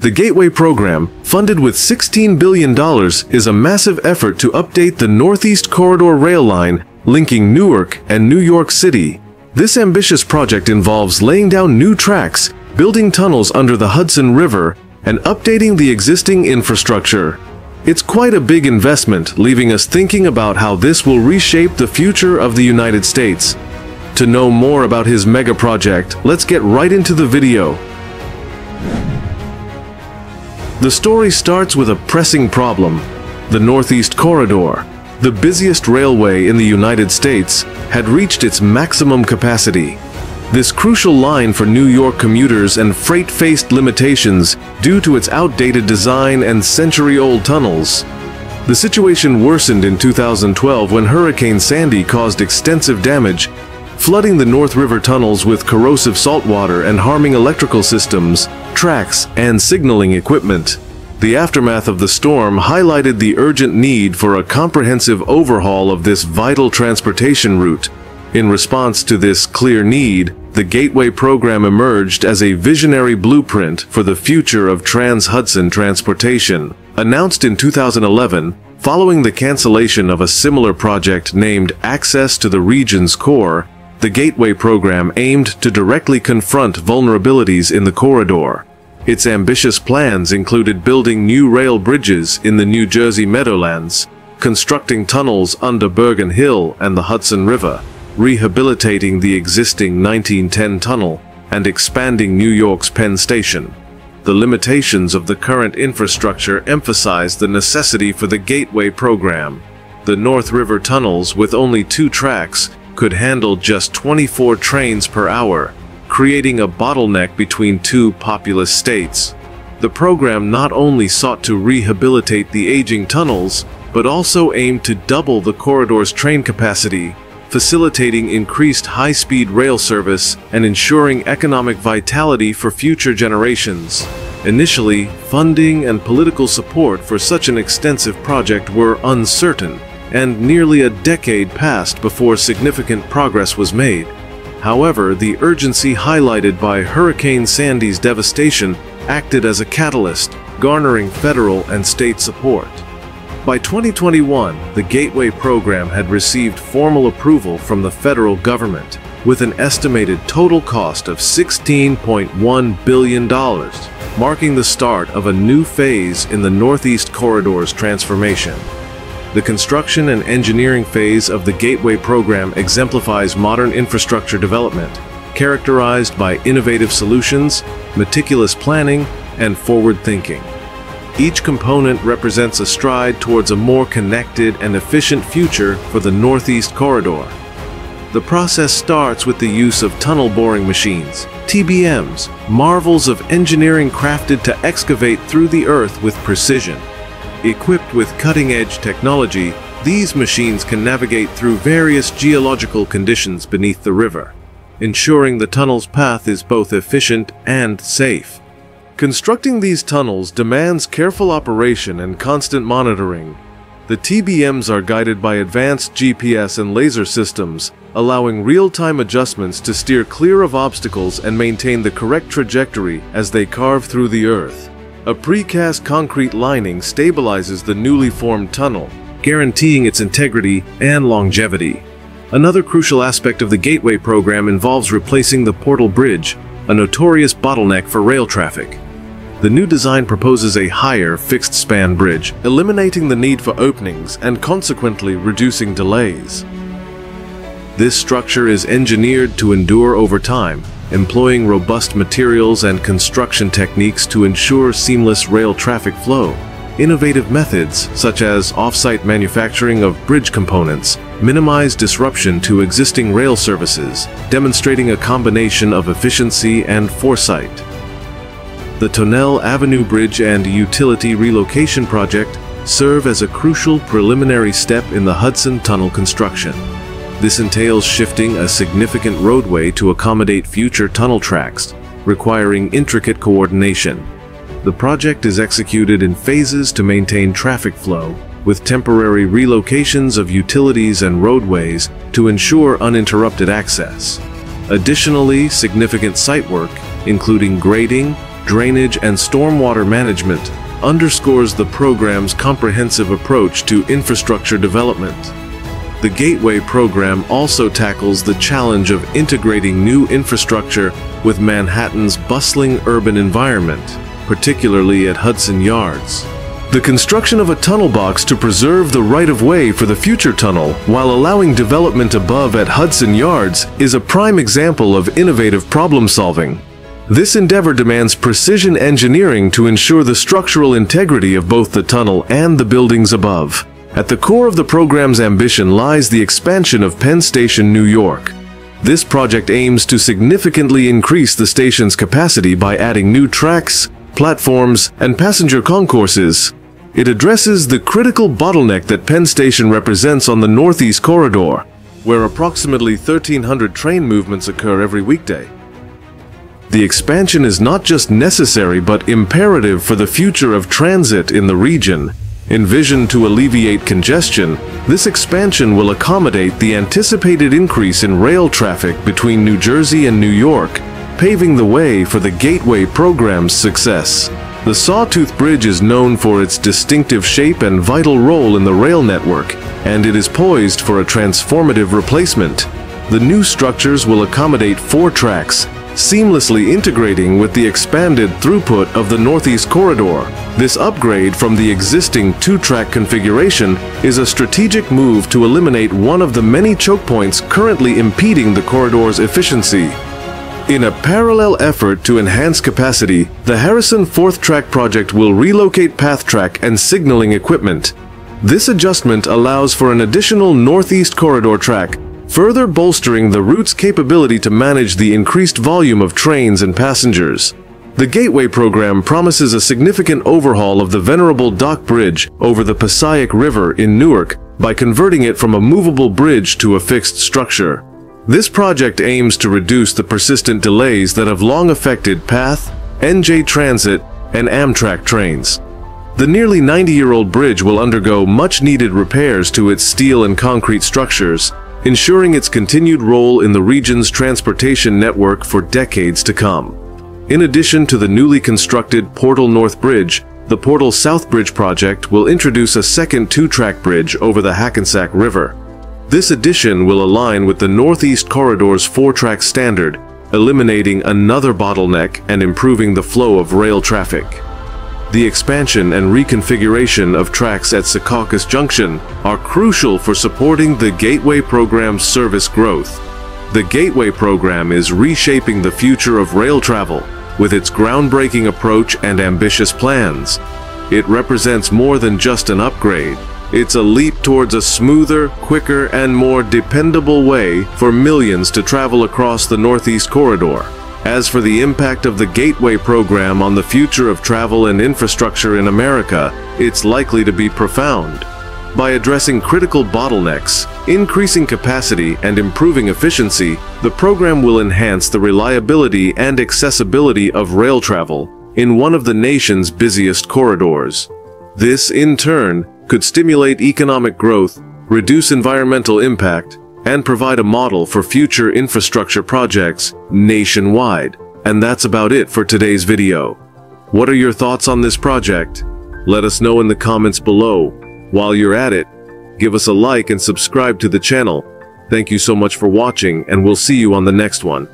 The Gateway Program, funded with $16 billion, is a massive effort to update the Northeast Corridor rail line linking Newark and New York City. This ambitious project involves laying down new tracks, building tunnels under the Hudson River, and updating the existing infrastructure. It's quite a big investment, leaving us thinking about how this will reshape the future of the United States. To know more about his mega project, let's get right into the video. The story starts with a pressing problem. The Northeast Corridor, the busiest railway in the United States, had reached its maximum capacity. This crucial line for New York commuters and freight faced limitations due to its outdated design and century-old tunnels. The situation worsened in 2012 when Hurricane Sandy caused extensive damage, flooding the North River tunnels with corrosive saltwater and harming electrical systems, tracks, and signaling equipment. The aftermath of the storm highlighted the urgent need for a comprehensive overhaul of this vital transportation route. In response to this clear need, the Gateway Program emerged as a visionary blueprint for the future of Trans-Hudson transportation. Announced in 2011, following the cancellation of a similar project named Access to the Region's Core, the Gateway Program aimed to directly confront vulnerabilities in the corridor. Its ambitious plans included building new rail bridges in the New Jersey Meadowlands, constructing tunnels under Bergen Hill and the Hudson River, rehabilitating the existing 1910 tunnel, and expanding New York's Penn Station. The limitations of the current infrastructure emphasized the necessity for the Gateway Program. The North River tunnels, with only 2 tracks, could handle just 24 trains per hour, creating a bottleneck between 2 populous states. The program not only sought to rehabilitate the aging tunnels, but also aimed to double the corridor's train capacity, facilitating increased high-speed rail service and ensuring economic vitality for future generations. Initially, funding and political support for such an extensive project were uncertain, and nearly a decade passed before significant progress was made. However, the urgency highlighted by Hurricane Sandy's devastation acted as a catalyst, garnering federal and state support. By 2021, the Gateway Program had received formal approval from the federal government, with an estimated total cost of $16.1 billion, marking the start of a new phase in the Northeast Corridor's transformation. The construction and engineering phase of the Gateway Program exemplifies modern infrastructure development, characterized by innovative solutions, meticulous planning, and forward thinking. Each component represents a stride towards a more connected and efficient future for the Northeast Corridor. The process starts with the use of tunnel boring machines, TBMs, marvels of engineering crafted to excavate through the earth with precision. Equipped with cutting-edge technology, these machines can navigate through various geological conditions beneath the river, ensuring the tunnel's path is both efficient and safe. Constructing these tunnels demands careful operation and constant monitoring. The TBMs are guided by advanced GPS and laser systems, allowing real-time adjustments to steer clear of obstacles and maintain the correct trajectory as they carve through the earth. A precast concrete lining stabilizes the newly formed tunnel, guaranteeing its integrity and longevity. Another crucial aspect of the Gateway Program involves replacing the Portal Bridge, a notorious bottleneck for rail traffic. The new design proposes a higher, fixed-span bridge, eliminating the need for openings and consequently reducing delays. This structure is engineered to endure over time, employing robust materials and construction techniques to ensure seamless rail traffic flow. Innovative methods, such as off-site manufacturing of bridge components, minimize disruption to existing rail services, demonstrating a combination of efficiency and foresight. The Tonnelle Avenue Bridge and Utility Relocation Project serve as a crucial preliminary step in the Hudson Tunnel construction. This entails shifting a significant roadway to accommodate future tunnel tracks, requiring intricate coordination. The project is executed in phases to maintain traffic flow, with temporary relocations of utilities and roadways to ensure uninterrupted access. Additionally, significant site work, including grading, drainage, and stormwater management, underscores the program's comprehensive approach to infrastructure development. The Gateway program also tackles the challenge of integrating new infrastructure with Manhattan's bustling urban environment, particularly at Hudson Yards. The construction of a tunnel box to preserve the right-of-way for the future tunnel while allowing development above at Hudson Yards is a prime example of innovative problem-solving. This endeavor demands precision engineering to ensure the structural integrity of both the tunnel and the buildings above. At the core of the program's ambition lies the expansion of Penn Station, New York. This project aims to significantly increase the station's capacity by adding new tracks, platforms, and passenger concourses. It addresses the critical bottleneck that Penn Station represents on the Northeast Corridor, where approximately 1,300 train movements occur every weekday. The expansion is not just necessary but imperative for the future of transit in the region. Envisioned to alleviate congestion, this expansion will accommodate the anticipated increase in rail traffic between New Jersey and New York, paving the way for the Gateway program's success. The Sawtooth Bridge is known for its distinctive shape and vital role in the rail network, and it is poised for a transformative replacement. The new structures will accommodate 4 tracks, seamlessly integrating with the expanded throughput of the Northeast Corridor. This upgrade from the existing 2-track configuration is a strategic move to eliminate one of the many choke points currently impeding the corridor's efficiency. In a parallel effort to enhance capacity, the Harrison 4th Track project will relocate path track and signaling equipment. This adjustment allows for an additional Northeast Corridor track, further bolstering the route's capability to manage the increased volume of trains and passengers. The Gateway program promises a significant overhaul of the venerable dock bridge over the Passaic River in Newark by converting it from a movable bridge to a fixed structure. This project aims to reduce the persistent delays that have long affected PATH, NJ Transit, and Amtrak trains. The nearly 90-year-old bridge will undergo much-needed repairs to its steel and concrete structures, ensuring its continued role in the region's transportation network for decades to come. In addition to the newly constructed Portal North Bridge, the Portal South Bridge project will introduce a second 2-track bridge over the Hackensack River. This addition will align with the Northeast Corridor's 4-track standard, eliminating another bottleneck and improving the flow of rail traffic. The expansion and reconfiguration of tracks at Secaucus Junction are crucial for supporting the Gateway program's service growth. The Gateway program is reshaping the future of rail travel with its groundbreaking approach and ambitious plans. It represents more than just an upgrade. It's a leap towards a smoother, quicker, and more dependable way for millions to travel across the Northeast Corridor. As for the impact of the Gateway program on the future of travel and infrastructure in America, it's likely to be profound. By addressing critical bottlenecks, increasing capacity, and improving efficiency, the program will enhance the reliability and accessibility of rail travel in one of the nation's busiest corridors. This, in turn, could stimulate economic growth, reduce environmental impact, and provide a model for future infrastructure projects nationwide. And that's about it for today's video. What are your thoughts on this project? Let us know in the comments below. While you're at it, give us a like and subscribe to the channel. Thank you so much for watching, and we'll see you on the next one.